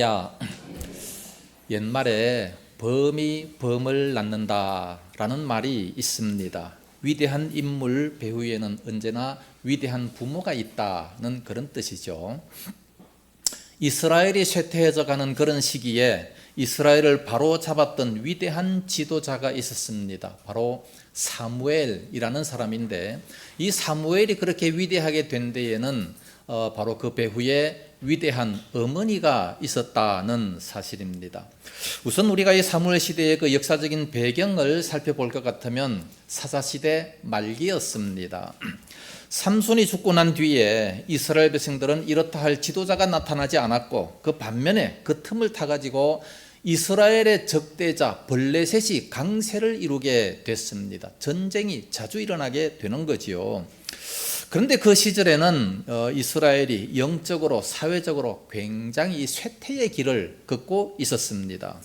야, 옛말에 범이 범을 낳는다라는 말이 있습니다. 위대한 인물 배후에는 언제나 위대한 부모가 있다는 그런 뜻이죠. 이스라엘이 쇠퇴해져 가는 그런 시기에 이스라엘을 바로잡았던 위대한 지도자가 있었습니다. 바로 사무엘이라는 사람인데, 이 사무엘이 그렇게 위대하게 된 데에는 바로 그 배후에 위대한 어머니가 있었다는 사실입니다. 우선 우리가 이 사무엘 시대의 그 역사적인 배경을 살펴볼 것 같으면 사사시대 말기였습니다. 삼손이 죽고 난 뒤에 이스라엘 백성들은 이렇다 할 지도자가 나타나지 않았고, 그 반면에 그 틈을 타가지고 이스라엘의 적대자 블레셋이 강세를 이루게 됐습니다. 전쟁이 자주 일어나게 되는 거지요. 그런데 그 시절에는 이스라엘이 영적으로 사회적으로 굉장히 쇠퇴의 길을 걷고 있었습니다.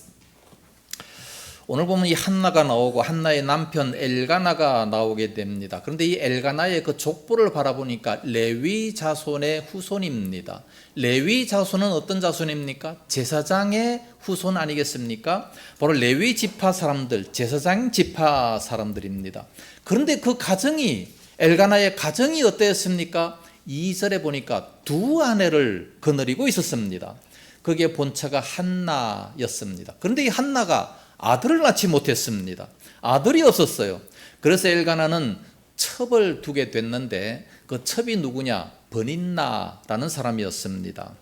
오늘 보면 이 한나가 나오고 한나의 남편 엘가나가 나오게 됩니다. 그런데 이 엘가나의 그 족보를 바라보니까 레위 자손의 후손입니다. 레위 자손은 어떤 자손입니까? 제사장의 후손 아니겠습니까? 바로 레위 지파 사람들, 제사장 지파 사람들입니다. 그런데 그 가정이, 엘가나의 가정이 어땠습니까? 2절에 보니까 두 아내를 거느리고 있었습니다. 거기에 본처가 한나였습니다. 그런데 이 한나가 아들을 낳지 못했습니다. 아들이 없었어요. 그래서 엘가나는 첩을 두게 됐는데, 그 첩이 누구냐? 버닌나라는 사람이었습니다.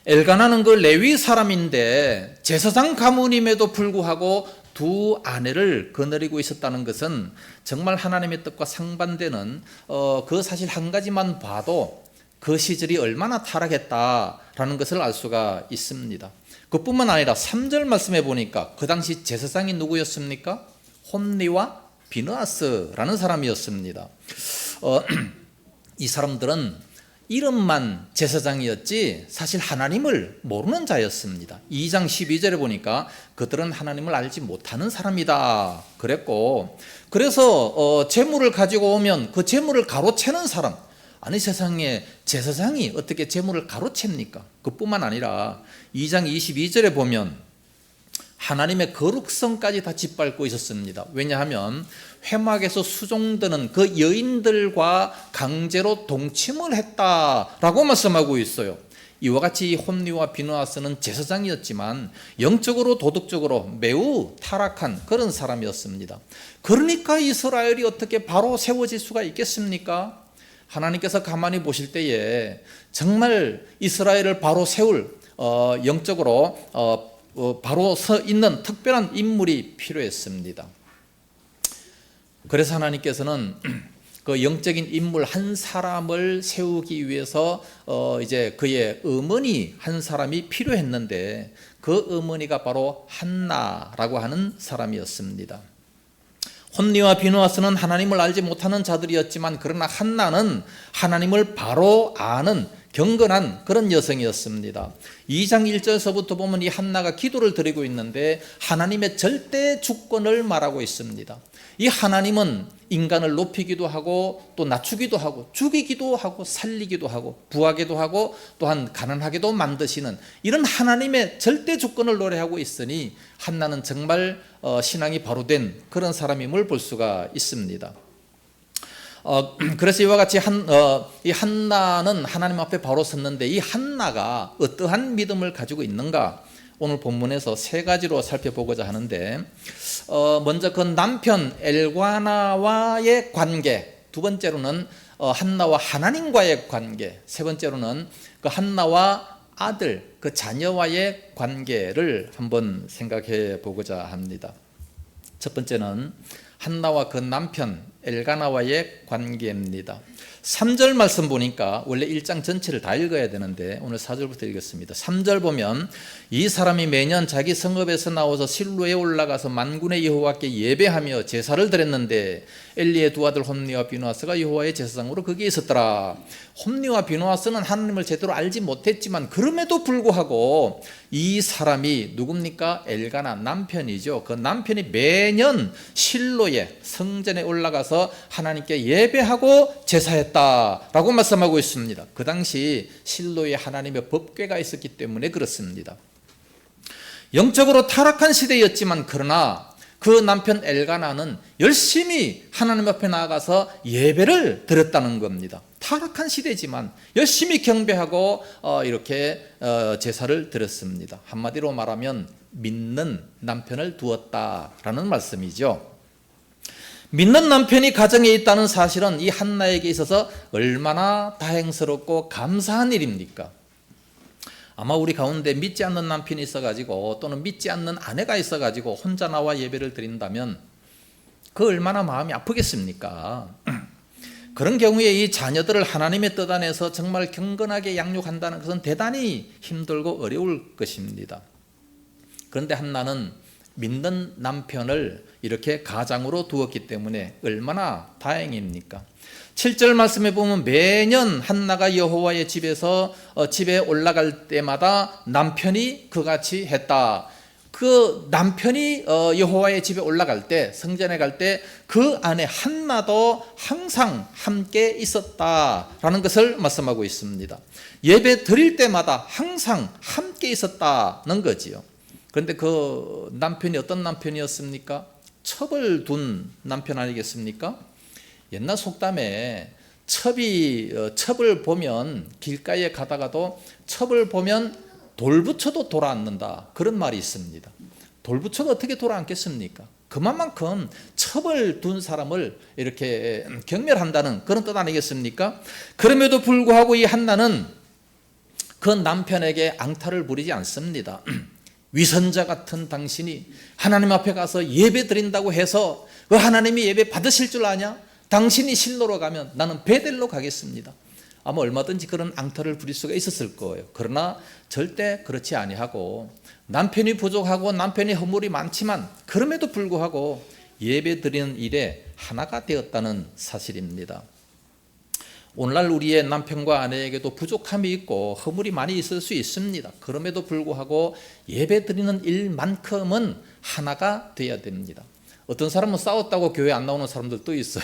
엘가나는 그 레위 사람인데 제사장 가문임에도 불구하고 두 아내를 거느리고 있었다는 것은 정말 하나님의 뜻과 상반되는 그 사실 한 가지만 봐도 그 시절이 얼마나 타락했다라는 것을 알 수가 있습니다. 그뿐만 아니라 3절 말씀해 보니까 그 당시 제사장이 누구였습니까? 홈리와 비느하스라는 사람이었습니다. 이 사람들은 이름만 제사장이었지 사실 하나님을 모르는 자였습니다. 2장 12절에 보니까 그들은 하나님을 알지 못하는 사람이다 그랬고, 그래서 재물을 가지고 오면 그 재물을 가로채는 사람, 아니 세상에 제사장이 어떻게 재물을 가로챕니까? 그뿐만 아니라 2장 22절에 보면 하나님의 거룩성까지 다 짓밟고 있었습니다. 왜냐하면 회막에서 수종드는 그 여인들과 강제로 동침을 했다라고 말씀하고 있어요. 이와 같이 홈리와 비느하스는 제사장이었지만 영적으로 도덕적으로 매우 타락한 그런 사람이었습니다. 그러니까 이스라엘이 어떻게 바로 세워질 수가 있겠습니까? 하나님께서 가만히 보실 때에 정말 이스라엘을 바로 세울 영적으로 바로 서 있는 특별한 인물이 필요했습니다. 그래서 하나님께서는 그 영적인 인물 한 사람을 세우기 위해서 이제 그의 어머니 한 사람이 필요했는데, 그 어머니가 바로 한나라고 하는 사람이었습니다. 홈리와 비느하스는 하나님을 알지 못하는 자들이었지만, 그러나 한나는 하나님을 바로 아는 경건한 그런 여성이었습니다. 2장 1절서부터 보면 이 한나가 기도를 드리고 있는데 하나님의 절대 주권을 말하고 있습니다. 이 하나님은 인간을 높이기도 하고 또 낮추기도 하고 죽이기도 하고 살리기도 하고 부하기도 하고 또한 가난하게도 만드시는 이런 하나님의 절대 주권을 노래하고 있으니 한나는 정말 신앙이 바로 된 그런 사람임을 볼 수가 있습니다. 그래서 이와 같이 이 한나는 하나님 앞에 바로 섰는데, 이 한나가 어떠한 믿음을 가지고 있는가? 오늘 본문에서 세 가지로 살펴보고자 하는데, 먼저 그 남편 엘가나와의 관계, 두 번째로는 한나와 하나님과의 관계, 세 번째로는 그 한나와 아들, 그 자녀와의 관계를 한번 생각해 보고자 합니다. 첫 번째는 한나와 그 남편 엘가나와의 관계입니다. 3절 말씀 보니까 원래 1장 전체를 다 읽어야 되는데 오늘 4절부터 읽겠습니다. 3절 보면 이 사람이 매년 자기 성읍에서 나와서 실로에 올라가서 만군의 여호와께 예배하며 제사를 드렸는데 엘리의 두 아들 홈리와 비느하스가 여호와의 제사장으로 거기에 있었더라. 홈리와 비느하스는 하나님을 제대로 알지 못했지만 그럼에도 불구하고 이 사람이 누굽니까? 엘가나 남편이죠. 그 남편이 매년 실로에 성전에 올라가서 나가서 하나님께 예배하고 제사했다라고 말씀하고 있습니다. 그 당시 실로에 하나님의 법궤가 있었기 때문에 그렇습니다. 영적으로 타락한 시대였지만 그러나 그 남편 엘가나는 열심히 하나님 앞에 나아가서 예배를 드렸다는 겁니다. 타락한 시대지만 열심히 경배하고 이렇게 제사를 드렸습니다. 한마디로 말하면 믿는 남편을 두었다라는 말씀이죠. 믿는 남편이 가정에 있다는 사실은 이 한나에게 있어서 얼마나 다행스럽고 감사한 일입니까? 아마 우리 가운데 믿지 않는 남편이 있어가지고 또는 믿지 않는 아내가 있어가지고 혼자 나와 예배를 드린다면 그 얼마나 마음이 아프겠습니까? 그런 경우에 이 자녀들을 하나님의 뜻 안에서 정말 경건하게 양육한다는 것은 대단히 힘들고 어려울 것입니다. 그런데 한나는 믿는 남편을 이렇게 가장으로 두었기 때문에 얼마나 다행입니까? 7절 말씀에 보면 매년 한나가 여호와의 집에서 집에 올라갈 때마다 남편이 그같이 했다. 그 남편이 여호와의 집에 올라갈 때, 성전에 갈 때 그 안에 한나도 항상 함께 있었다라는 것을 말씀하고 있습니다. 예배 드릴 때마다 항상 함께 있었다는 거지요. 그런데 그 남편이 어떤 남편이었습니까? 첩을 둔 남편 아니겠습니까? 옛날 속담에 첩을 보면 길가에 가다가도 첩을 보면 돌 붙여도 돌아앉는다, 그런 말이 있습니다. 돌 붙여도 어떻게 돌아앉겠습니까? 그만큼 첩을 둔 사람을 이렇게 경멸한다는 그런 뜻 아니겠습니까? 그럼에도 불구하고 이 한나는 그 남편에게 앙탈을 부리지 않습니다. 위선자 같은 당신이 하나님 앞에 가서 예배 드린다고 해서 그 하나님이 예배 받으실 줄 아냐? 당신이 실로로 가면 나는 베델로 가겠습니다. 아마 얼마든지 그런 앙탈을 부릴 수가 있었을 거예요. 그러나 절대 그렇지 아니하고 남편이 부족하고 남편이 허물이 많지만 그럼에도 불구하고 예배 드리는 일에 하나가 되었다는 사실입니다. 오늘날 우리의 남편과 아내에게도 부족함이 있고 허물이 많이 있을 수 있습니다. 그럼에도 불구하고 예배 드리는 일만큼은 하나가 되어야 됩니다. 어떤 사람은 싸웠다고 교회 안 나오는 사람들도 있어요.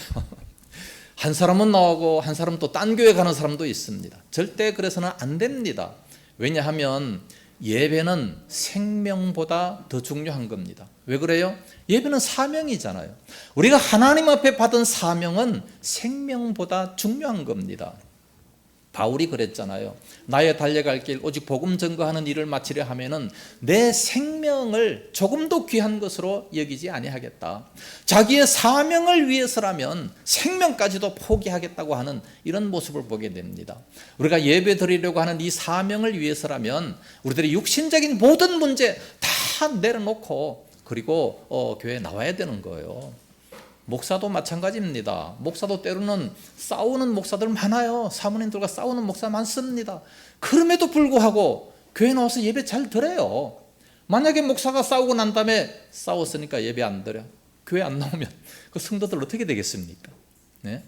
한 사람은 나오고 한 사람은 또 딴 교회 가는 사람도 있습니다. 절대 그래서는 안 됩니다. 왜냐하면 예배는 생명보다 더 중요한 겁니다. 왜 그래요? 예배는 사명이잖아요. 우리가 하나님 앞에 받은 사명은 생명보다 중요한 겁니다. 바울이 그랬잖아요. 나의 달려갈 길 오직 복음 전거하는 일을 마치려 하면은 내 생명을 조금도 귀한 것으로 여기지 아니하겠다. 자기의 사명을 위해서라면 생명까지도 포기하겠다고 하는 이런 모습을 보게 됩니다. 우리가 예배 드리려고 하는 이 사명을 위해서라면 우리들의 육신적인 모든 문제 다 내려놓고 그리고 교회에 나와야 되는 거예요. 목사도 마찬가지입니다. 목사도 때로는 싸우는 목사들 많아요. 사모님들과 싸우는 목사 많습니다. 그럼에도 불구하고 교회 나와서 예배 잘 드려요. 만약에 목사가 싸우고 난 다음에 싸웠으니까 예배 안 드려, 교회 안 나오면 그 성도들 어떻게 되겠습니까? 네?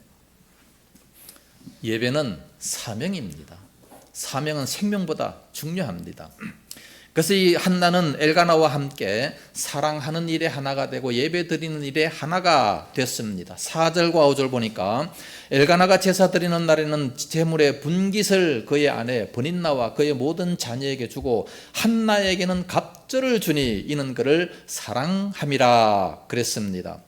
예배는 사명입니다. 사명은 생명보다 중요합니다. 그래서 이 한나는 엘가나와 함께 사랑하는 일에 하나가 되고 예배 드리는 일에 하나가 됐습니다. 4절과 5절 보니까 엘가나가 제사 드리는 날에는 제물의 분깃을 그의 아내 브닌나와 그의 모든 자녀에게 주고 한나에게는 갑절을 주니 이는 그를 사랑함이라 그랬습니다.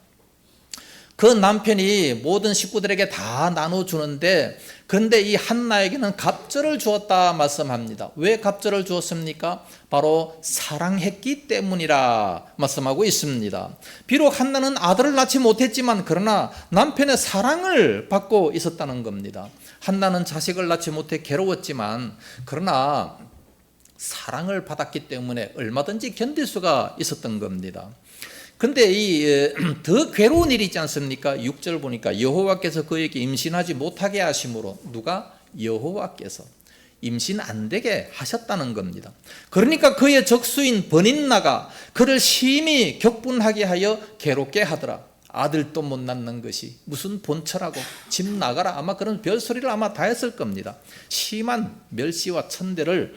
그 남편이 모든 식구들에게 다 나눠주는데 그런데 이 한나에게는 갑절을 주었다 말씀합니다. 왜 갑절을 주었습니까? 바로 사랑했기 때문이라 말씀하고 있습니다. 비록 한나는 아들을 낳지 못했지만 그러나 남편의 사랑을 받고 있었다는 겁니다. 한나는 자식을 낳지 못해 괴로웠지만 그러나 사랑을 받았기 때문에 얼마든지 견딜 수가 있었던 겁니다. 근데 이 더 괴로운 일이 있지 않습니까? 6절 보니까 여호와께서 그에게 임신하지 못하게 하심으로, 누가? 여호와께서 임신 안 되게 하셨다는 겁니다. 그러니까 그의 적수인 브닌나가 그를 심히 격분하게 하여 괴롭게 하더라. 아들도 못 낳는 것이 무슨 본처라고, 집 나가라, 아마 그런 별소리를 아마 다 했을 겁니다. 심한 멸시와 천대를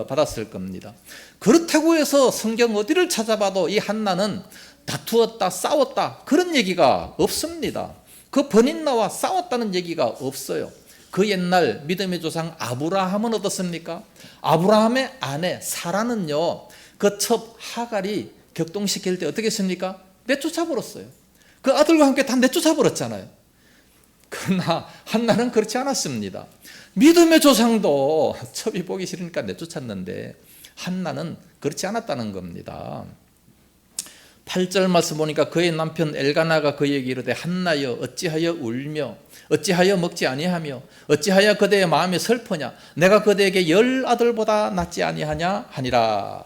받았을 겁니다. 그렇다고 해서 성경 어디를 찾아봐도 이 한나는 다투었다, 싸웠다 그런 얘기가 없습니다. 그 버닌나와 싸웠다는 얘기가 없어요. 그 옛날 믿음의 조상 아브라함은 어떻습니까? 아브라함의 아내 사라는요, 그 첩 하갈이 격동시킬 때 어떻게 했습니까? 내쫓아 버렸어요. 그 아들과 함께 다 내쫓아 버렸잖아요. 그러나 한나는 그렇지 않았습니다. 믿음의 조상도 첩이 보기 싫으니까 내쫓았는데 한나는 그렇지 않았다는 겁니다. 8절 말씀 보니까 그의 남편 엘가나가 그에게 이르되 한나여 어찌하여 울며 어찌하여 먹지 아니하며 어찌하여 그대의 마음이 슬프냐 내가 그대에게 10 아들보다 낫지 아니하냐 하니라.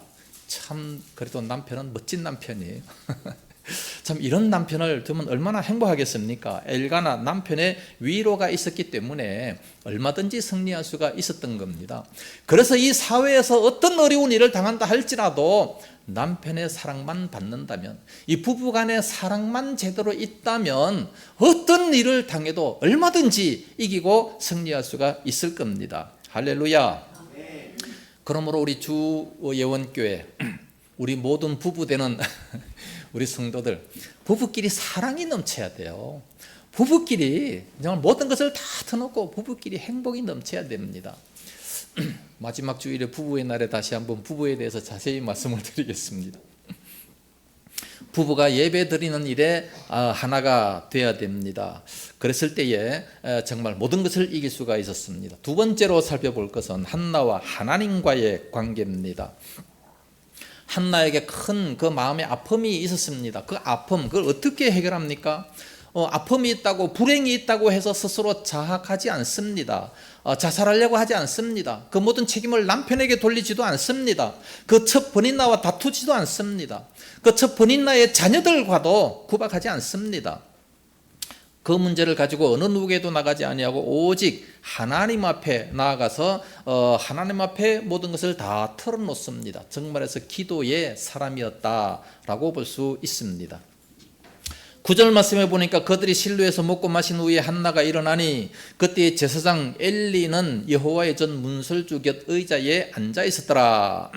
참 그래도 남편은 멋진 남편이에요. 참 이런 남편을 두면 얼마나 행복하겠습니까? 엘가나 남편의 위로가 있었기 때문에 얼마든지 승리할 수가 있었던 겁니다. 그래서 이 사회에서 어떤 어려운 일을 당한다 할지라도 남편의 사랑만 받는다면, 이 부부간의 사랑만 제대로 있다면 어떤 일을 당해도 얼마든지 이기고 승리할 수가 있을 겁니다. 할렐루야. 그러므로 우리 주 예원교회 우리 모든 부부되는 우리 성도들, 부부끼리 사랑이 넘쳐야 돼요. 부부끼리 정말 모든 것을 다 터놓고 부부끼리 행복이 넘쳐야 됩니다. 마지막 주일에 부부의 날에 다시 한번 부부에 대해서 자세히 말씀을 드리겠습니다. 부부가 예배 드리는 일에 하나가 되어야 됩니다. 그랬을 때에 정말 모든 것을 이길 수가 있었습니다. 두 번째로 살펴볼 것은 한나와 하나님과의 관계입니다. 한나에게 큰 그 마음의 아픔이 있었습니다. 그 아픔, 그걸 어떻게 해결합니까? 아픔이 있다고, 불행이 있다고 해서 스스로 자학하지 않습니다. 자살하려고 하지 않습니다. 그 모든 책임을 남편에게 돌리지도 않습니다. 그 첫 버닌나와 다투지도 않습니다. 그 첫 버닌나의 자녀들과도 구박하지 않습니다. 그 문제를 가지고 어느 누구에게도 나가지 아니하고 오직 하나님 앞에 나아가서 하나님 앞에 모든 것을 다 털어놓습니다. 정말해서 기도의 사람이었다라고 볼 수 있습니다. 9절 말씀에 보니까 그들이 실로에서 먹고 마신 후에 한나가 일어나니 그때 제사장 엘리는 여호와의 전 문설주 곁 의자에 앉아 있었더라.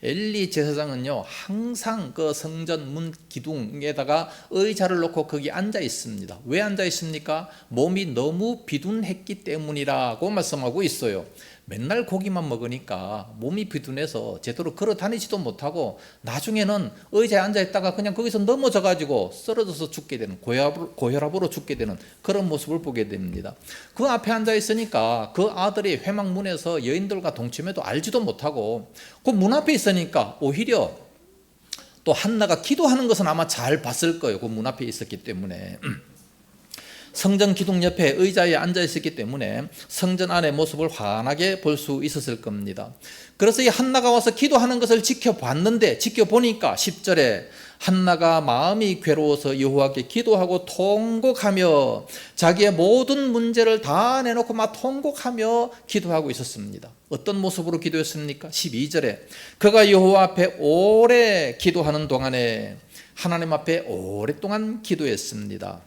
엘리 제사장은요 항상 그 성전 문 기둥에다가 의자를 놓고 거기 앉아 있습니다. 왜 앉아 있습니까? 몸이 너무 비둔했기 때문이라고 말씀하고 있어요. 맨날 고기만 먹으니까 몸이 비둔해서 제대로 걸어 다니지도 못하고 나중에는 의자에 앉아 있다가 그냥 거기서 넘어져 가지고 쓰러져서 죽게 되는, 고혈압으로 죽게 되는 그런 모습을 보게 됩니다. 그 앞에 앉아 있으니까 그 아들이 회막문에서 여인들과 동침해도 알지도 못하고 그 문 앞에 있으니까 오히려 또 한나가 기도하는 것은 아마 잘 봤을 거예요. 그 문 앞에 있었기 때문에. 성전 기둥 옆에 의자에 앉아 있었기 때문에 성전 안의 모습을 환하게 볼 수 있었을 겁니다. 그래서 이 한나가 와서 기도하는 것을 지켜보니까 10절에 한나가 마음이 괴로워서 여호와께 기도하고 통곡하며 자기의 모든 문제를 다 내놓고 막 통곡하며 기도하고 있었습니다. 어떤 모습으로 기도했습니까? 12절에 그가 여호와 앞에 오래 기도하는 동안에 하나님 앞에 오랫동안 기도했습니다.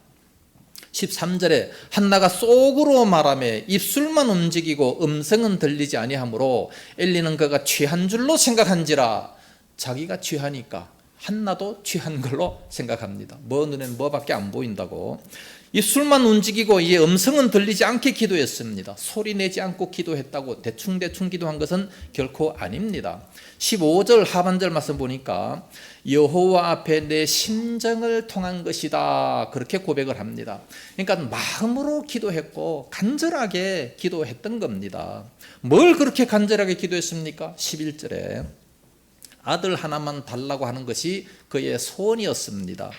13절에 한나가 속으로 말하며 입술만 움직이고 음성은 들리지 아니하므로 엘리는 그가 취한 줄로 생각한지라. 자기가 취하니까 한나도 취한 걸로 생각합니다. 눈에는 뭐밖에 안 보인다고. 입술만 움직이고 이 음성은 들리지 않게 기도했습니다. 소리 내지 않고 기도했다고 대충 기도한 것은 결코 아닙니다. 15절 하반절 말씀 보니까 여호와 앞에 내 심정을 통한 것이다 그렇게 고백을 합니다. 그러니까 마음으로 기도했고 간절하게 기도했던 겁니다. 뭘 그렇게 간절하게 기도했습니까? 11절에 아들 하나만 달라고 하는 것이 그의 소원이었습니다.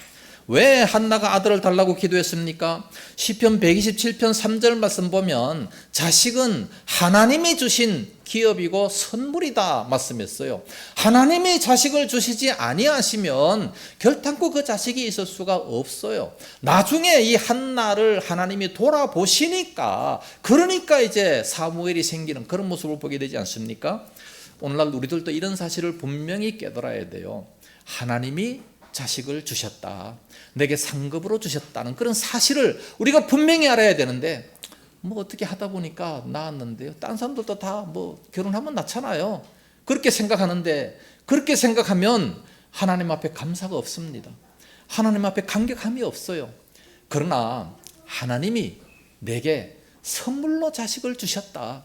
왜 한나가 아들을 달라고 기도했습니까? 시편 127편 3절 말씀 보면 자식은 하나님이 주신 기업이고 선물이다 말씀했어요. 하나님이 자식을 주시지 아니하시면 결단코 그 자식이 있을 수가 없어요. 나중에 이 한나를 하나님이 돌아보시니까 그러니까 이제 사무엘이 생기는 그런 모습을 보게 되지 않습니까? 오늘날 우리들도 이런 사실을 분명히 깨달아야 돼요. 하나님이 자식을 주셨다, 내게 상급으로 주셨다는 그런 사실을 우리가 분명히 알아야 되는데 어떻게 하다 보니까 낳았는데요, 딴 사람들도 다 결혼하면 낳잖아요. 그렇게 생각하는데, 그렇게 생각하면 하나님 앞에 감사가 없습니다. 하나님 앞에 감격함이 없어요. 그러나 하나님이 내게 선물로 자식을 주셨다.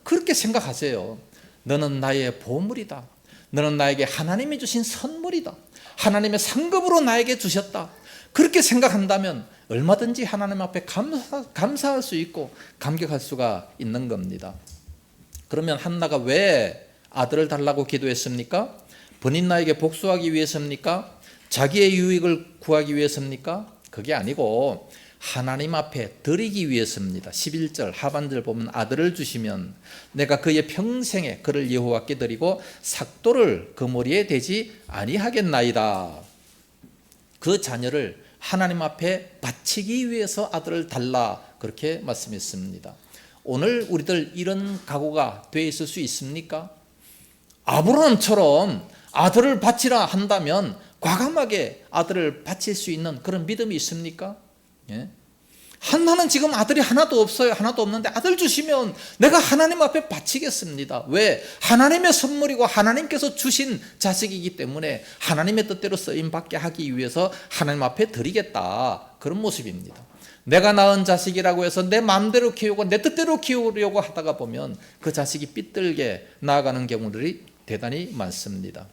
그렇게 생각하세요. 너는 나의 보물이다. 너는 나에게 하나님이 주신 선물이다. 하나님의 상급으로 나에게 주셨다. 그렇게 생각한다면 얼마든지 하나님 앞에 감사할 수 있고 감격할 수가 있는 겁니다. 그러면 한나가 왜 아들을 달라고 기도했습니까? 버닛나에게 복수하기 위해서입니까? 자기의 유익을 구하기 위해서입니까? 그게 아니고 하나님 앞에 드리기 위해서입니다. 11절 하반절 보면 아들을 주시면 내가 그의 평생에 그를 여호와께 드리고 삭도를 그 머리에 대지 아니하겠나이다. 그 자녀를 하나님 앞에 바치기 위해서 아들을 달라 그렇게 말씀했습니다. 오늘 우리들 이런 각오가 돼 있을 수 있습니까? 아브라함처럼 아들을 바치라 한다면 과감하게 아들을 바칠 수 있는 그런 믿음이 있습니까? 예? 한나는 지금 아들이 하나도 없어요. 하나도 없는데 아들 주시면 내가 하나님 앞에 바치겠습니다. 왜? 하나님의 선물이고 하나님께서 주신 자식이기 때문에 하나님의 뜻대로 쓰임받게 하기 위해서 하나님 앞에 드리겠다. 그런 모습입니다. 내가 낳은 자식이라고 해서 내 마음대로 키우고 내 뜻대로 키우려고 하다가 보면 그 자식이 삐뚤게 나아가는 경우들이 대단히 많습니다.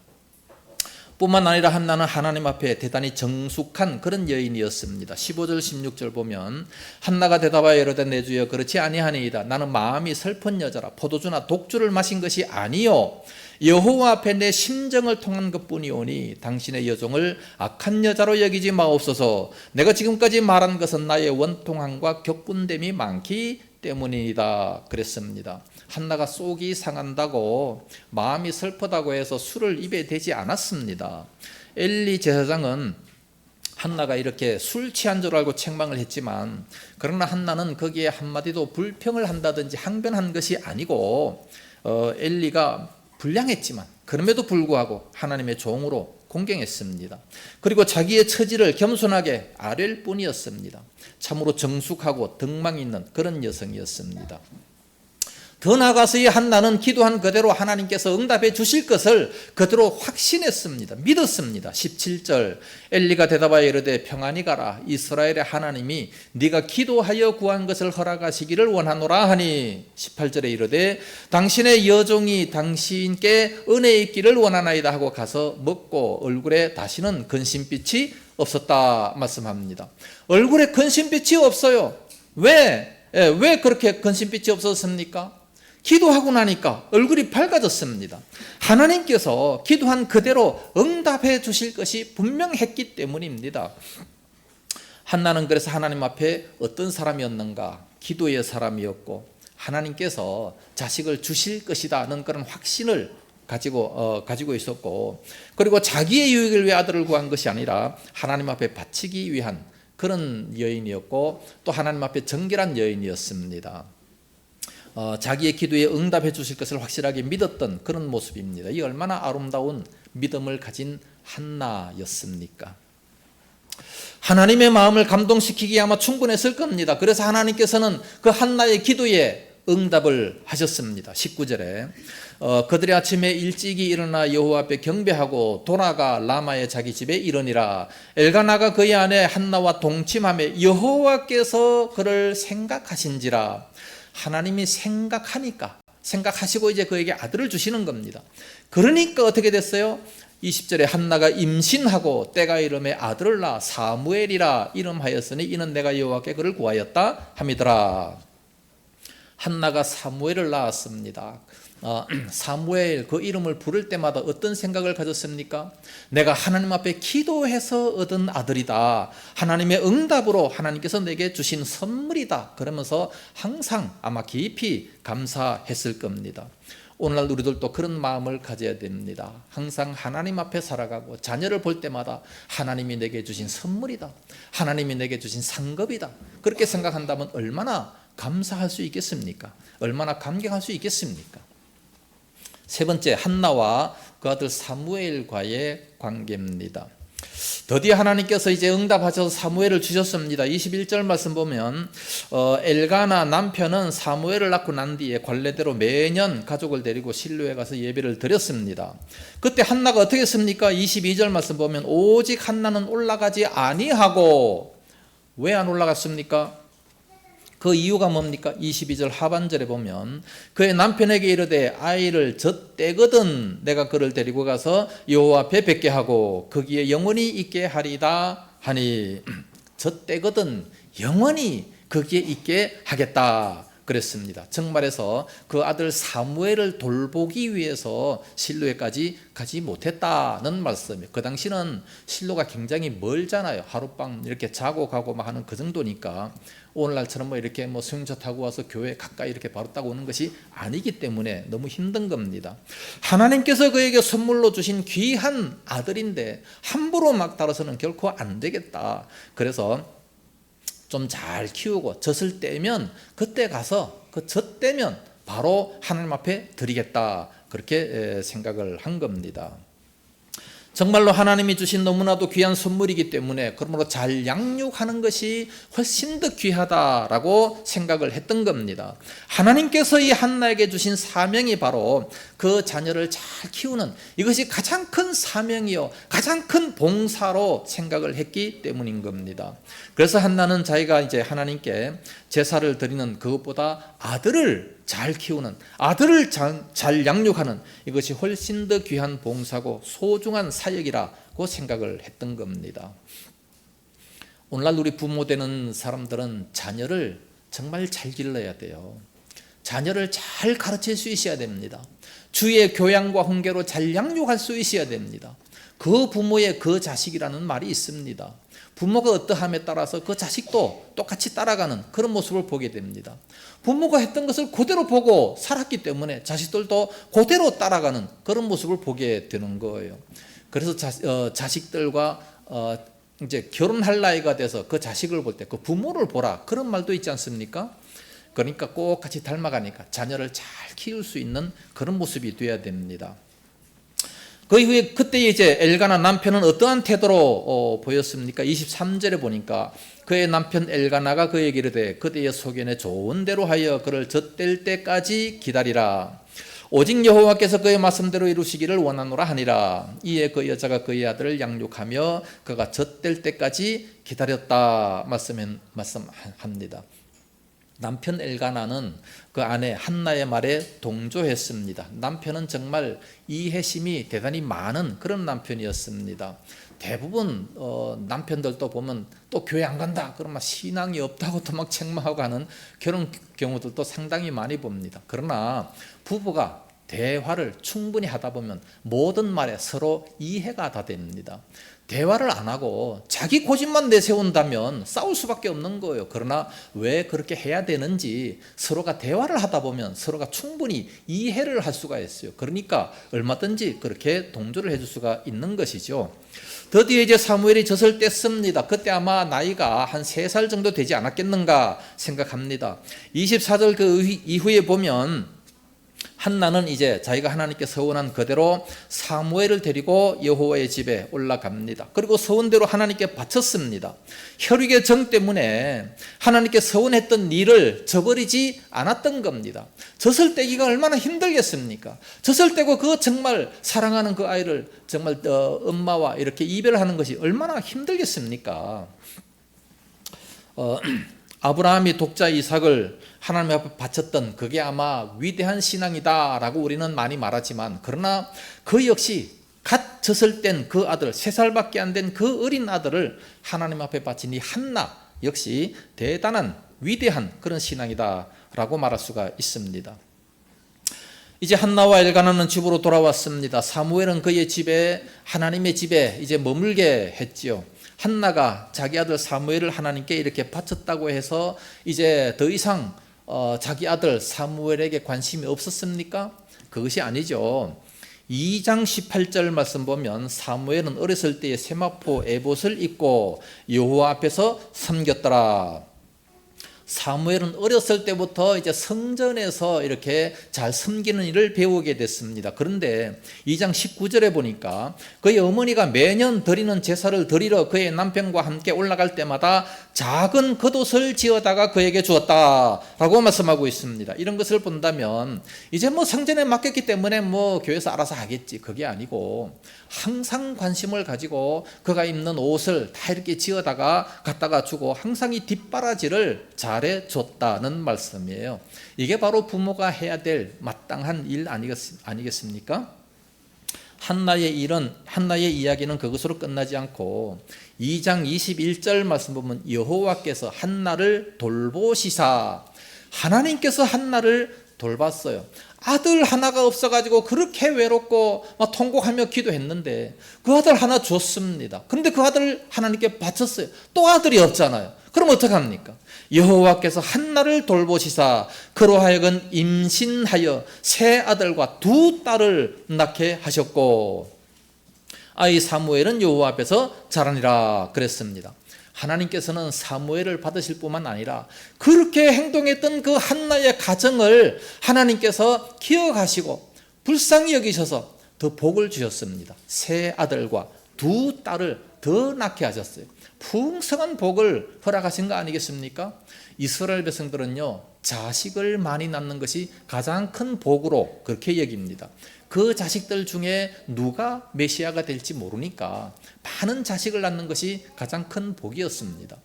뿐만 아니라 한나는 하나님 앞에 대단히 정숙한 그런 여인이었습니다. 15절 16절 보면 한나가 대답하여 이르되 내 주여 그렇지 아니하니이다. 나는 마음이 슬픈 여자라 포도주나 독주를 마신 것이 아니요 여호와 앞에 내 심정을 통한 것뿐이오니 당신의 여종을 악한 여자로 여기지 마옵소서. 내가 지금까지 말한 것은 나의 원통함과 격분됨이 많기 때문이다 그랬습니다. 한나가 속이 상한다고 마음이 슬프다고 해서 술을 입에 대지 않았습니다. 엘리 제사장은 한나가 이렇게 술 취한 줄 알고 책망을 했지만 그러나 한나는 거기에 한마디도 불평을 한다든지 항변한 것이 아니고 엘리가 불량했지만 그럼에도 불구하고 하나님의 종으로 공경했습니다. 그리고 자기의 처지를 겸손하게 아뢰일 뿐이었습니다. 참으로 정숙하고 덕망 있는 그런 여성이었습니다. 더 나아가서 이 한나는 기도한 그대로 하나님께서 응답해 주실 것을 그대로 확신했습니다. 믿었습니다. 17절 엘리가 대답하여 이르되 평안히 가라. 이스라엘의 하나님이 네가 기도하여 구한 것을 허락하시기를 원하노라 하니 18절에 이르되 당신의 여종이 당신께 은혜 있기를 원하나이다 하고 가서 먹고 얼굴에 다시는 근심빛이 없었다 말씀합니다. 얼굴에 근심빛이 없어요. 왜 그렇게 근심빛이 없었습니까? 기도하고 나니까 얼굴이 밝아졌습니다. 하나님께서 기도한 그대로 응답해 주실 것이 분명했기 때문입니다. 한나는 그래서 하나님 앞에 어떤 사람이었는가? 기도의 사람이었고 하나님께서 자식을 주실 것이라는 그런 확신을 가지고 있었고 그리고 자기의 유익을 위해 아들을 구한 것이 아니라 하나님 앞에 바치기 위한 그런 여인이었고 또 하나님 앞에 정결한 여인이었습니다. 자기의 기도에 응답해 주실 것을 확실하게 믿었던 그런 모습입니다. 이 얼마나 아름다운 믿음을 가진 한나였습니까? 하나님의 마음을 감동시키기에 아마 충분했을 겁니다. 그래서 하나님께서는 그 한나의 기도에 응답을 하셨습니다. 19절에 그들이 아침에 일찍이 일어나 여호와 앞에 경배하고 돌아가 라마의 자기 집에 이르니라. 엘가나가 그의 아내 한나와 동침하며 여호와께서 그를 생각하신지라. 하나님이 생각하시고 이제 그에게 아들을 주시는 겁니다. 그러니까 어떻게 됐어요? 20절에 한나가 임신하고 때가 이름에 아들을 낳아 사무엘이라 이름하였으니 이는 내가 여호와께 그를 구하였다 함이더라. 한나가 사무엘을 낳았습니다. 사무엘 그 이름을 부를 때마다 어떤 생각을 가졌습니까? 내가 하나님 앞에 기도해서 얻은 아들이다. 하나님의 응답으로 하나님께서 내게 주신 선물이다. 그러면서 항상 아마 깊이 감사했을 겁니다. 오늘날 우리들도 그런 마음을 가져야 됩니다. 항상 하나님 앞에 살아가고 자녀를 볼 때마다 하나님이 내게 주신 선물이다. 하나님이 내게 주신 상급이다. 그렇게 생각한다면 얼마나 감사할 수 있겠습니까? 얼마나 감격할 수 있겠습니까? 세 번째, 한나와 그 아들 사무엘과의 관계입니다. 드디어 하나님께서 이제 응답하셔서 사무엘을 주셨습니다. 21절 말씀 보면 엘가나 남편은 사무엘을 낳고 난 뒤에 관례대로 매년 가족을 데리고 실로에 가서 예배를 드렸습니다. 그때 한나가 어떻게 했습니까? 22절 말씀 보면 오직 한나는 올라가지 아니하고 왜 안 올라갔습니까? 그 이유가 뭡니까? 22절 하반절에 보면 그의 남편에게 이르되 아이를 젖대거든 내가 그를 데리고 가서 여호와 앞에 뵙게 하고 거기에 영원히 있게 하리다 하니 젖대거든 영원히 거기에 있게 하겠다 그랬습니다. 정말해서 그 아들 사무엘을 돌보기 위해서 실로에까지 가지 못했다는 말씀이에요. 그 당시는 실로가 굉장히 멀잖아요. 하룻밤 이렇게 자고 가고 막 하는 그 정도니까 오늘날처럼 뭐 이렇게 뭐 수용차 타고 와서 교회 가까이 이렇게 바로 따고 오는 것이 아니기 때문에 너무 힘든 겁니다. 하나님께서 그에게 선물로 주신 귀한 아들인데 함부로 막 다뤄서는 결코 안 되겠다. 그래서 좀 잘 키우고 젖을 떼면 그때 가서 그 젖 떼면 바로 하나님 앞에 드리겠다 그렇게 생각을 한 겁니다. 정말로 하나님이 주신 너무나도 귀한 선물이기 때문에 그러므로 잘 양육하는 것이 훨씬 더 귀하다라고 생각을 했던 겁니다. 하나님께서 이 한나에게 주신 사명이 바로 그 자녀를 잘 키우는 이것이 가장 큰 사명이요 가장 큰 봉사로 생각을 했기 때문인 겁니다. 그래서 한나는 자기가 이제 하나님께 제사를 드리는 그것보다 아들을 잘 키우는 아들을 잘 양육하는 이것이 훨씬 더 귀한 봉사고 소중한 사역이라고 생각을 했던 겁니다. 오늘날 우리 부모 되는 사람들은 자녀를 정말 잘 길러야 돼요. 자녀를 잘 가르칠 수 있어야 됩니다. 주의 교양과 훈계로 잘 양육할 수 있어야 됩니다. 그 부모의 그 자식이라는 말이 있습니다. 부모가 어떠함에 따라서 그 자식도 똑같이 따라가는 그런 모습을 보게 됩니다. 부모가 했던 것을 그대로 보고 살았기 때문에 자식들도 그대로 따라가는 그런 모습을 보게 되는 거예요. 그래서 자식들과 이제 결혼할 나이가 돼서 그 자식을 볼 때 그 부모를 보라 그런 말도 있지 않습니까? 그러니까 꼭 같이 닮아가니까 자녀를 잘 키울 수 있는 그런 모습이 되어야 됩니다. 그 이후에 그때 이제 엘가나 남편은 어떠한 태도로 보였습니까? 23절에 보니까 그의 남편 엘가나가 그에게 이르되 그대의 소견에 좋은 대로 하여 그를 젖댈 때까지 기다리라. 오직 여호와께서 그의 말씀대로 이루시기를 원하노라 하니라. 이에 그 여자가 그의 아들을 양육하며 그가 젖댈 때까지 기다렸다 말씀합니다. 남편 엘가나는 그 아내 한나의 말에 동조했습니다. 남편은 정말 이해심이 대단히 많은 그런 남편이었습니다. 대부분 남편들도 보면 또 교회 안 간다 그러면 신앙이 없다고 또 막 책망하고 하는 그런 경우들도 상당히 많이 봅니다. 그러나 부부가 대화를 충분히 하다 보면 모든 말에 서로 이해가 다 됩니다. 대화를 안 하고 자기 고집만 내세운다면 싸울 수밖에 없는 거예요. 그러나 왜 그렇게 해야 되는지 서로가 대화를 하다 보면 서로가 충분히 이해를 할 수가 있어요. 그러니까 얼마든지 그렇게 동조를 해줄 수가 있는 것이죠. 드디어 이제 사무엘이 젖을 뗐습니다. 그때 아마 나이가 한 3살 정도 되지 않았겠는가 생각합니다. 24절 그 이후에 보면 한나는 이제 자기가 하나님께 서원한 그대로 사무엘을 데리고 여호와의 집에 올라갑니다. 그리고 서원대로 하나님께 바쳤습니다. 혈육의 정 때문에 하나님께 서원했던 일을 저버리지 않았던 겁니다. 젖을 떼기가 얼마나 힘들겠습니까? 젖을 떼고 그 정말 사랑하는 그 아이를 정말 엄마와 이렇게 이별하는 것이 얼마나 힘들겠습니까? 아브라함이 독자 이삭을 하나님 앞에 바쳤던 그게 아마 위대한 신앙이다라고 우리는 많이 말하지만 그러나 그 역시 갓 젖을 뗀 그 아들 3살밖에 안 된 그 어린 아들을 하나님 앞에 바친 이 한나 역시 대단한 위대한 그런 신앙이다라고 말할 수가 있습니다. 이제 한나와 엘가나는 집으로 돌아왔습니다. 사무엘은 그의 집에 하나님의 집에 이제 머물게 했지요. 한나가 자기 아들 사무엘을 하나님께 이렇게 바쳤다고 해서 이제 더 이상 자기 아들 사무엘에게 관심이 없었습니까? 그것이 아니죠. 2장 18절 말씀 보면 사무엘은 어렸을 때에 세마포 에봇을 입고 여호와 앞에서 섬겼더라. 사무엘은 어렸을 때부터 이제 성전에서 이렇게 잘 섬기는 일을 배우게 됐습니다. 그런데 2장 19절에 보니까 그의 어머니가 매년 드리는 제사를 드리러 그의 남편과 함께 올라갈 때마다 작은 겉옷을 지어다가 그에게 주었다라고 말씀하고 있습니다. 이런 것을 본다면 이제 뭐 성전에 맡겼기 때문에 뭐 교회에서 알아서 하겠지. 그게 아니고 항상 관심을 가지고 그가 입는 옷을 다 이렇게 지어다가 갖다가 주고 항상 이 뒷바라지를 잘 잘해줬다는 말씀이에요. 이게 바로 부모가 해야 될 마땅한 일 아니겠습니까? 한나의 일은, 한나의 이야기는 그것으로 끝나지 않고 2장 21절 말씀 보면 여호와께서 한나를 돌보시사, 하나님께서 한나를 돌봤어요. 아들 하나가 없어가지고 그렇게 외롭고 막 통곡하며 기도했는데 그 아들 하나 줬습니다. 그런데 그 아들 하나님께 바쳤어요. 또 아들이 없잖아요. 그럼 어떡합니까? 여호와께서 한나를 돌보시사 그로 하여금 임신하여 세 아들과 두 딸을 낳게 하셨고 아이 사무엘은 여호와 앞에서 자라니라 그랬습니다. 하나님께서는 사무엘을 받으실 뿐만 아니라 그렇게 행동했던 그 한나의 가정을 하나님께서 기억하시고 불쌍히 여기셔서 더 복을 주셨습니다. 세 아들과 두 딸을 더 낳게 하셨어요. 풍성한 복을 허락하신 거 아니겠습니까? 이스라엘 백성들은요, 자식을 많이 낳는 것이 가장 큰 복으로 그렇게 여깁니다. 그 자식들 중에 누가 메시아가 될지 모르니까 많은 자식을 낳는 것이 가장 큰 복이었습니다.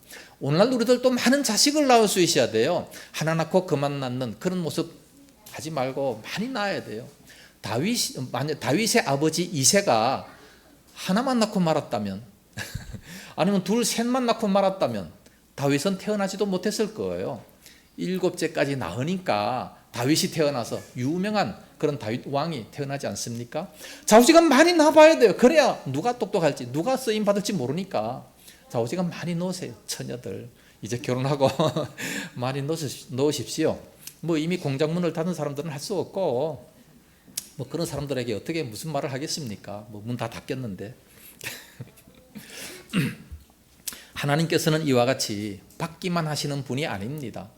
오늘날 우리들도 많은 자식을 낳을 수 있어야 돼요. 하나 낳고 그만 낳는 그런 모습 하지 말고 많이 낳아야 돼요. 다윗의 아버지 이새가 하나만 낳고 말았다면 아니면 둘, 셋만 낳고 말았다면 다윗은 태어나지도 못했을 거예요. 7째까지 낳으니까 다윗이 태어나서 유명한 그런 다윗 왕이 태어나지 않습니까? 자우지간 많이 낳아봐야 돼요. 그래야 누가 똑똑할지 누가 쓰임 받을지 모르니까 자우지간 많이 넣으세요. 처녀들 이제 결혼하고 많이 넣으십시오. 뭐 이미 공장문을 닫은 사람들은 할 수 없고 뭐 그런 사람들에게 어떻게 무슨 말을 하겠습니까? 뭐 문 다 닫겠는데. 하나님께서는 이와 같이 받기만 하시는 분이 아닙니다.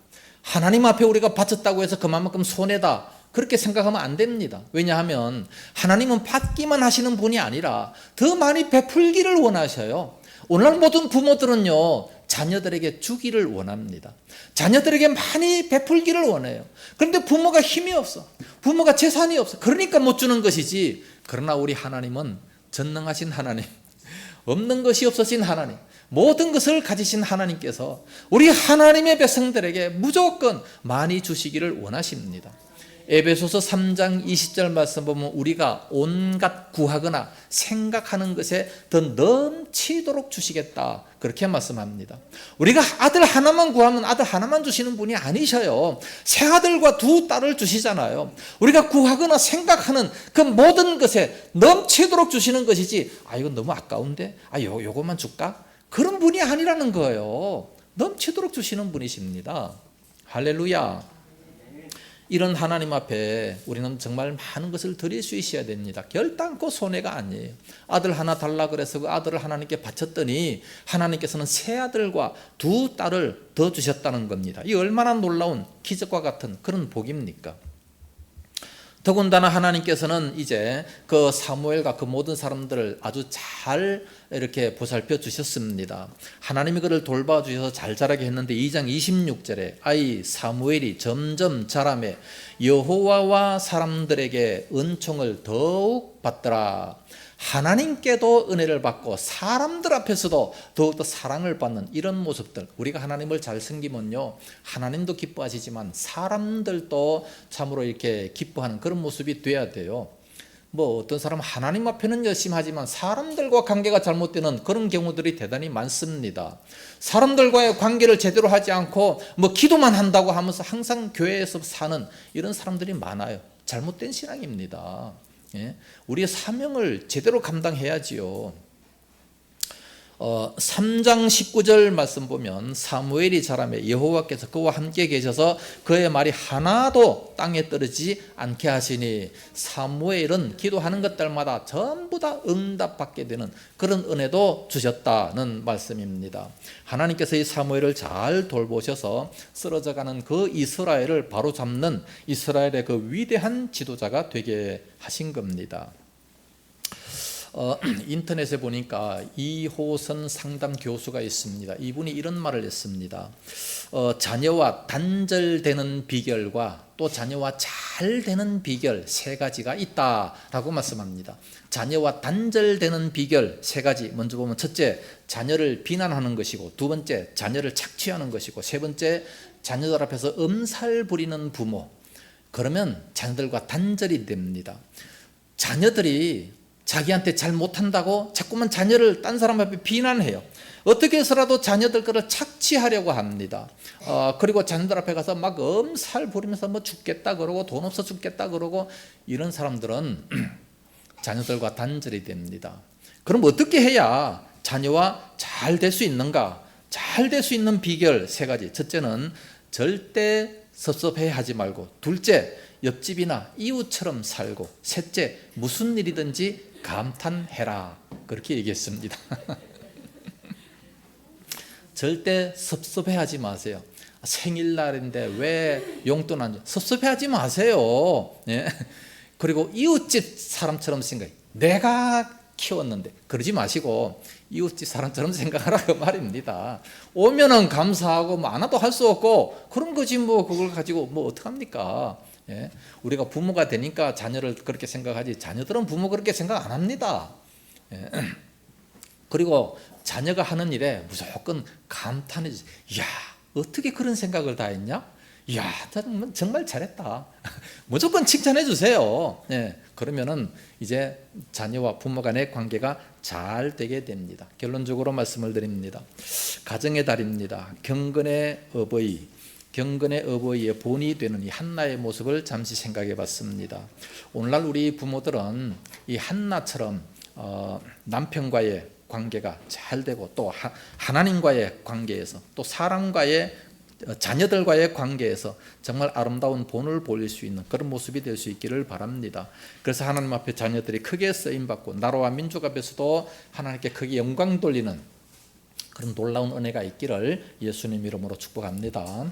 하나님 앞에 우리가 바쳤다고 해서 그만큼 손해다 그렇게 생각하면 안 됩니다. 왜냐하면 하나님은 받기만 하시는 분이 아니라 더 많이 베풀기를 원하셔요. 오늘날 모든 부모들은요, 자녀들에게 주기를 원합니다. 자녀들에게 많이 베풀기를 원해요. 그런데 부모가 힘이 없어, 부모가 재산이 없어, 그러니까 못 주는 것이지. 그러나 우리 하나님은 전능하신 하나님, 없는 것이 없어진 하나님, 모든 것을 가지신 하나님께서 우리 하나님의 백성들에게 무조건 많이 주시기를 원하십니다. 에베소서 3장 20절 말씀 보면 우리가 온갖 구하거나 생각하는 것에 더 넘치도록 주시겠다 그렇게 말씀합니다. 우리가 아들 하나만 구하면 아들 하나만 주시는 분이 아니셔요. 세 아들과 두 딸을 주시잖아요. 우리가 구하거나 생각하는 그 모든 것에 넘치도록 주시는 것이지, 아 이건 너무 아까운데 요것만 줄까? 그런 분이 아니라는 거예요. 넘치도록 주시는 분이십니다. 할렐루야. 이런 하나님 앞에 우리는 정말 많은 것을 드릴 수 있어야 됩니다. 결단코 손해가 아니에요. 아들 하나 달라 그래서 그 아들을 하나님께 바쳤더니 하나님께서는 세 아들과 두 딸을 더 주셨다는 겁니다. 이 얼마나 놀라운 기적과 같은 그런 복입니까? 더군다나 하나님께서는 이제 그 사무엘과 그 모든 사람들을 아주 잘 이렇게 보살펴 주셨습니다. 하나님이 그를 돌봐 주셔서 잘 자라게 했는데 2장 26절에 아이 사무엘이 점점 자라매 여호와와 사람들에게 은총을 더욱 받더라. 하나님께도 은혜를 받고 사람들 앞에서도 더욱더 사랑을 받는 이런 모습들, 우리가 하나님을 잘 섬기면요 하나님도 기뻐하시지만 사람들도 참으로 이렇게 기뻐하는 그런 모습이 돼야 돼요. 뭐 어떤 사람은 하나님 앞에는 열심히 하지만 사람들과 관계가 잘못되는 그런 경우들이 대단히 많습니다. 사람들과의 관계를 제대로 하지 않고 뭐 기도만 한다고 하면서 항상 교회에서 사는 이런 사람들이 많아요. 잘못된 신앙입니다. 우리의 사명을 제대로 감당해야지요. 3장 19절 말씀 보면 사무엘이 자라매 여호와께서 그와 함께 계셔서 그의 말이 하나도 땅에 떨어지지 않게 하시니 사무엘은 기도하는 것들마다 전부 다 응답받게 되는 그런 은혜도 주셨다는 말씀입니다. 하나님께서 이 사무엘을 잘 돌보셔서 쓰러져가는 그 이스라엘을 바로잡는 이스라엘의 그 위대한 지도자가 되게 하신 겁니다. 인터넷에 보니까 이호선 상담 교수가 있습니다. 이분이 이런 말을 했습니다. 자녀와 단절되는 비결과 또 자녀와 잘 되는 비결 세 가지가 있다라고 말씀합니다. 자녀와 단절되는 비결 세 가지, 먼저 보면 첫째, 자녀를 비난하는 것이고, 두 번째, 자녀를 착취하는 것이고, 세 번째, 자녀들 앞에서 엄살 부리는 부모. 그러면 자녀들과 단절이 됩니다. 자녀들이 자기한테 잘 못한다고 자꾸만 자녀를 딴 사람 앞에 비난해요. 어떻게 해서라도 자녀들 거를 착취하려고 합니다. 그리고 자녀들 앞에 가서 막 엄살 부리면서 뭐 죽겠다 그러고 돈 없어 죽겠다 그러고, 이런 사람들은 자녀들과 단절이 됩니다. 그럼 어떻게 해야 자녀와 잘 될 수 있는가? 잘 될 수 있는 비결 세 가지. 첫째는 절대 섭섭해하지 말고, 둘째, 옆집이나 이웃처럼 살고, 셋째, 무슨 일이든지 감탄해라. 그렇게 얘기했습니다. 절대 섭섭해하지 마세요. 생일날인데 왜 용돈 안 줘? 섭섭해하지 마세요. 예. 그리고 이웃집 사람처럼 생각해. 내가 키웠는데. 그러지 마시고 이웃집 사람처럼 생각하라 그 말입니다. 오면은 감사하고 뭐 안 와도 할 수 없고 그런 거지 뭐. 그걸 가지고 뭐 어떡합니까? 예? 우리가 부모가 되니까 자녀를 그렇게 생각하지, 자녀들은 부모 그렇게 생각 안 합니다. 예? 그리고 자녀가 하는 일에 무조건 감탄해 주세요. 이야, 어떻게 그런 생각을 다 했냐? 이야, 정말 잘했다. 무조건 칭찬해 주세요. 예, 그러면은 이제 자녀와 부모 간의 관계가 잘 되게 됩니다. 결론적으로 말씀을 드립니다. 가정의 달입니다. 경건의 어버이, 경건의 어버이의 본이 되는 이 한나의 모습을 잠시 생각해 봤습니다. 오늘날 우리 부모들은 이 한나처럼 남편과의 관계가 잘 되고, 또 하나님과의 관계에서, 또 사람과의, 자녀들과의 관계에서 정말 아름다운 본을 보일 수 있는 그런 모습이 될 수 있기를 바랍니다. 그래서 하나님 앞에 자녀들이 크게 쓰임받고 나라와 민족 앞에서도 하나님께 크게 영광 돌리는 그런 놀라운 은혜가 있기를 예수님 이름으로 축복합니다.